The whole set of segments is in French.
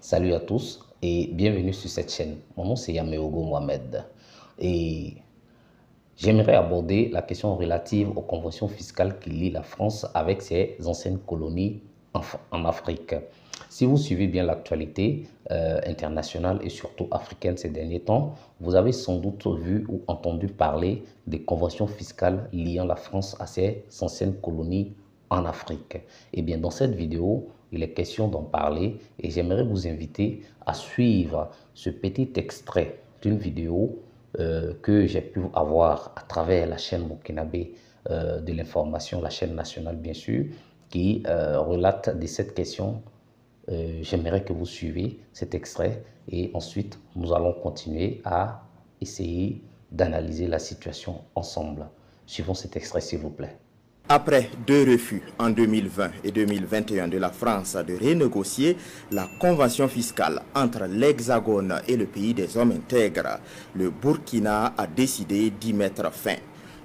Salut à tous et bienvenue sur cette chaîne. Mon nom c'est Yameogo Mohamed et j'aimerais aborder la question relative aux conventions fiscales qui lient la France avec ses anciennes colonies en Afrique. Si vous suivez bien l'actualité internationale et surtout africaine ces derniers temps, vous avez sans doute vu ou entendu parler des conventions fiscales liant la France à ses anciennes colonies en Afrique. Et bien dans cette vidéo, il est question d'en parler et j'aimerais vous inviter à suivre ce petit extrait d'une vidéo que j'ai pu avoir à travers la chaîne burkinabé de l'information, la chaîne nationale bien sûr, qui relate de cette question. J'aimerais que vous suiviez cet extrait et ensuite nous allons continuer à essayer d'analyser la situation ensemble. Suivons cet extrait s'il vous plaît. Après deux refus en 2020 et 2021 de la France de renégocier la convention fiscale entre l'Hexagone et le pays des hommes intègres, le Burkina a décidé d'y mettre fin.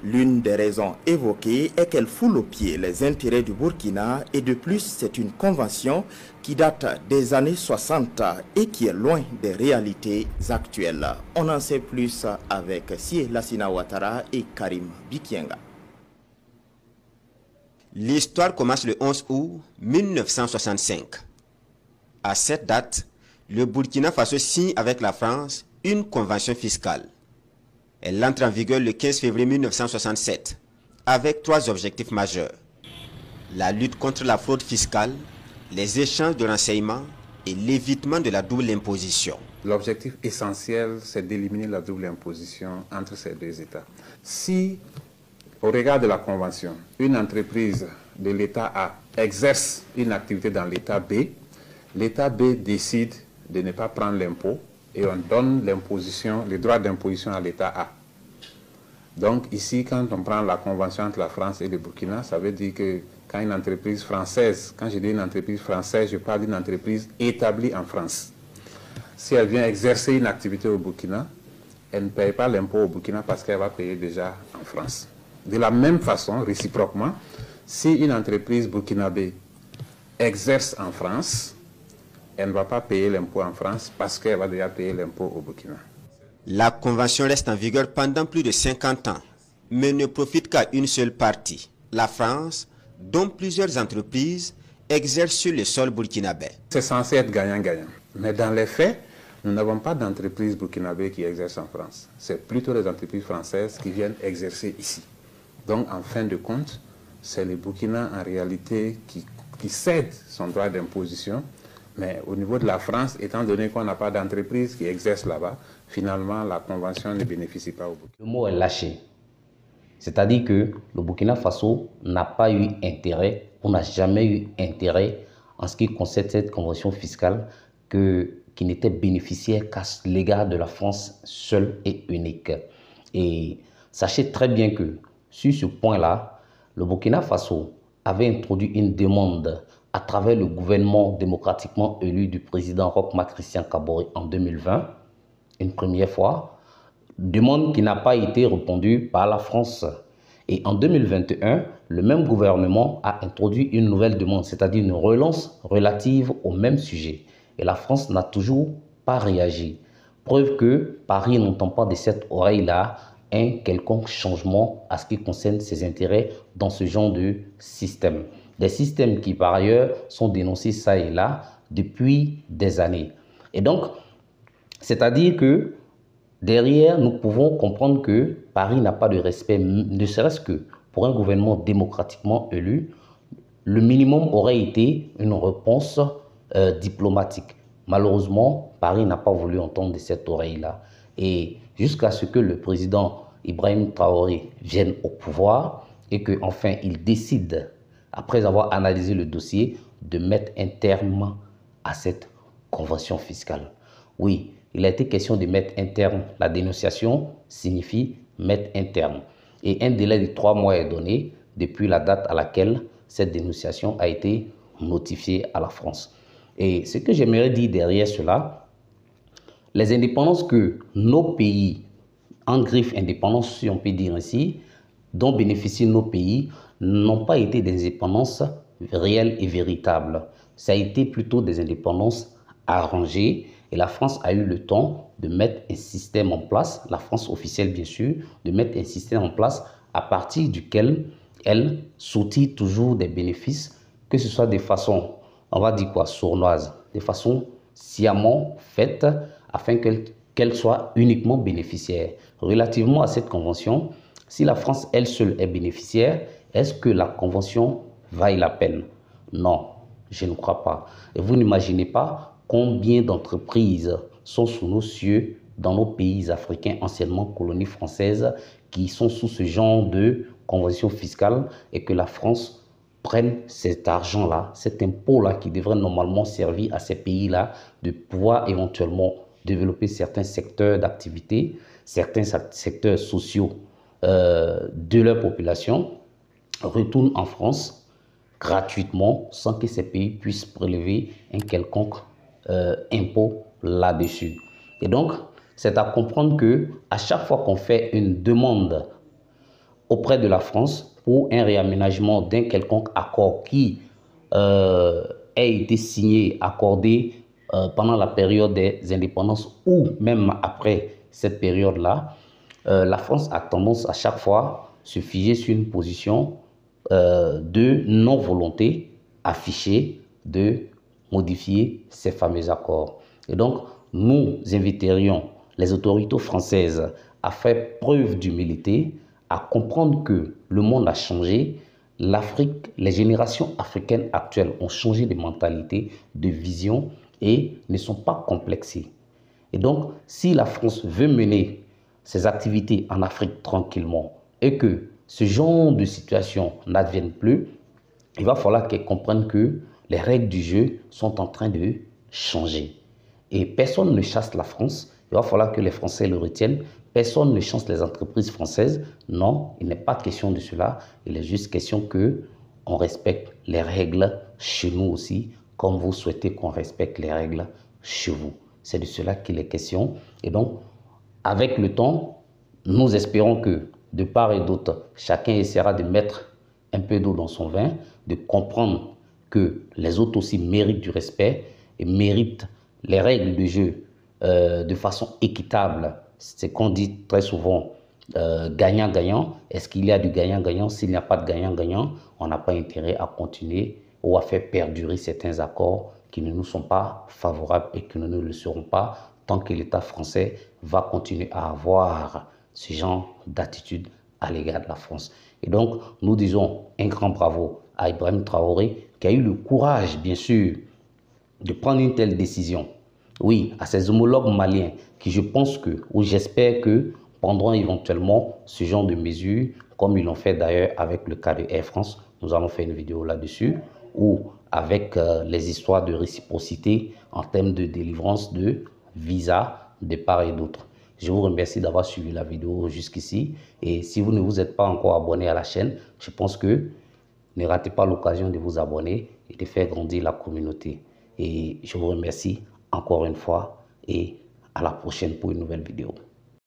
L'une des raisons évoquées est qu'elle foule aux pieds les intérêts du Burkina et de plus c'est une convention qui date des années 60 et qui est loin des réalités actuelles. On en sait plus avec Sie Lassina Ouattara et Karim Bikienga. L'histoire commence le 11 août 1965. À cette date, le Burkina Faso signe avec la France une convention fiscale. Elle entre en vigueur le 15 février 1967 avec trois objectifs majeurs: la lutte contre la fraude fiscale, les échanges de renseignements et l'évitement de la double imposition. L'objectif essentiel, c'est d'éliminer la double imposition entre ces deux États. Si au regard de la Convention, une entreprise de l'État A exerce une activité dans l'État B, l'État B décide de ne pas prendre l'impôt et on donne l'imposition, les droits d'imposition à l'État A. Donc ici, quand on prend la Convention entre la France et le Burkina, ça veut dire que quand une entreprise française, quand je dis une entreprise française, je parle d'une entreprise établie en France. Si elle vient exercer une activité au Burkina, elle ne paye pas l'impôt au Burkina parce qu'elle va payer déjà en France. De la même façon, réciproquement, si une entreprise burkinabé exerce en France, elle ne va pas payer l'impôt en France parce qu'elle va déjà payer l'impôt au Burkina. La convention reste en vigueur pendant plus de 50 ans, mais ne profite qu'à une seule partie, la France, dont plusieurs entreprises exercent sur le sol burkinabé. C'est censé être gagnant-gagnant, mais dans les faits, nous n'avons pas d'entreprises burkinabé qui exercent en France. C'est plutôt les entreprises françaises qui viennent exercer ici. Donc, en fin de compte, c'est le Burkina en réalité qui cède son droit d'imposition. Mais au niveau de la France, étant donné qu'on n'a pas d'entreprise qui exerce là-bas, finalement, la convention ne bénéficie pas au Burkina. Le mot est lâché. C'est-à-dire que le Burkina Faso n'a pas eu intérêt, ou n'a jamais eu intérêt en ce qui concerne cette convention fiscale qui n'était bénéficiaire qu'à l'égard de la France seule et unique. Et sachez très bien que sur ce point-là, le Burkina Faso avait introduit une demande à travers le gouvernement démocratiquement élu du président Roch-Marc Christian Kaboré en 2020, une première fois, demande qui n'a pas été répondue par la France. Et en 2021, le même gouvernement a introduit une nouvelle demande, c'est-à-dire une relance relative au même sujet. Et la France n'a toujours pas réagi. Preuve que Paris n'entend pas de cette oreille-là un quelconque changement à ce qui concerne ses intérêts dans ce genre de système. Des systèmes qui, par ailleurs, sont dénoncés ça et là depuis des années. Et donc, c'est-à-dire que derrière, nous pouvons comprendre que Paris n'a pas de respect, ne serait-ce que pour un gouvernement démocratiquement élu. Le minimum aurait été une réponse diplomatique. Malheureusement, Paris n'a pas voulu entendre de cette oreille-là. Et jusqu'à ce que le président Ibrahim Traoré vienne au pouvoir et qu'enfin il décide, après avoir analysé le dossier, de mettre un terme à cette convention fiscale. Oui, il a été question de mettre un terme. La dénonciation signifie mettre un terme. Et un délai de 3 mois est donné depuis la date à laquelle cette dénonciation a été notifiée à la France. Et ce que j'aimerais dire derrière cela, les indépendances que nos pays, en griffe indépendance si on peut dire ainsi, dont bénéficient nos pays, n'ont pas été des indépendances réelles et véritables. Ça a été plutôt des indépendances arrangé et la France a eu le temps de mettre un système en place, la France officielle bien sûr, de mettre un système en place à partir duquel elle soutient toujours des bénéfices, que ce soit de façon, on va dire quoi, sournoise, de façon sciemment faite afin qu'elle soit uniquement bénéficiaire. Relativement à cette convention, si la France elle seule est bénéficiaire, est-ce que la convention vaille la peine? Non, je ne crois pas. Et vous n'imaginez pas combien d'entreprises sont sous nos cieux dans nos pays africains anciennement colonies françaises qui sont sous ce genre de convention fiscale et que la France prenne cet argent-là, cet impôt-là qui devrait normalement servir à ces pays-là de pouvoir éventuellement développer certains secteurs d'activité, certains secteurs sociaux de leur population, retourne en France gratuitement sans que ces pays puissent prélever un quelconque impôt là-dessus. Et donc, c'est à comprendre que à chaque fois qu'on fait une demande auprès de la France pour un réaménagement d'un quelconque accord qui a été signé, accordé pendant la période des indépendances ou même après cette période-là, la France a tendance à chaque fois se figer sur une position de non-volonté affichée de modifier ces fameux accords. Et donc, nous inviterions les autorités françaises à faire preuve d'humilité, à comprendre que le monde a changé, l'Afrique, les générations africaines actuelles ont changé de mentalité, de vision et ne sont pas complexées. Et donc, si la France veut mener ses activités en Afrique tranquillement et que ce genre de situation n'advienne plus, il va falloir qu'elle comprenne que les règles du jeu sont en train de changer. Et personne ne chasse la France. Il va falloir que les Français le retiennent. Personne ne chasse les entreprises françaises. Non, il n'est pas question de cela. Il est juste question qu'on respecte les règles chez nous aussi, comme vous souhaitez qu'on respecte les règles chez vous. C'est de cela qu'il est question. Et donc, avec le temps, nous espérons que de part et d'autre, chacun essaiera de mettre un peu d'eau dans son vin, de comprendre que les autres aussi méritent du respect et méritent les règles du jeu de façon équitable. C'est qu'on dit très souvent gagnant-gagnant. Est-ce qu'il y a du gagnant-gagnant? S'il n'y a pas de gagnant-gagnant, on n'a pas intérêt à continuer ou à faire perdurer certains accords qui ne nous sont pas favorables et qui ne nous le seront pas tant que l'État français va continuer à avoir ce genre d'attitude à l'égard de la France. Et donc, nous disons un grand bravo à Ibrahim Traoré qui a eu le courage, bien sûr, de prendre une telle décision. Oui, à ses homologues maliens qui, je pense que, ou j'espère que, prendront éventuellement ce genre de mesures, comme ils l'ont fait d'ailleurs avec le cas de Air France. Nous allons faire une vidéo là-dessus, ou avec les histoires de réciprocité en termes de délivrance de visas de part et d'autre. Je vous remercie d'avoir suivi la vidéo jusqu'ici. Et si vous ne vous êtes pas encore abonné à la chaîne, je pense que ne ratez pas l'occasion de vous abonner et de faire grandir la communauté. Et je vous remercie encore une fois et à la prochaine pour une nouvelle vidéo.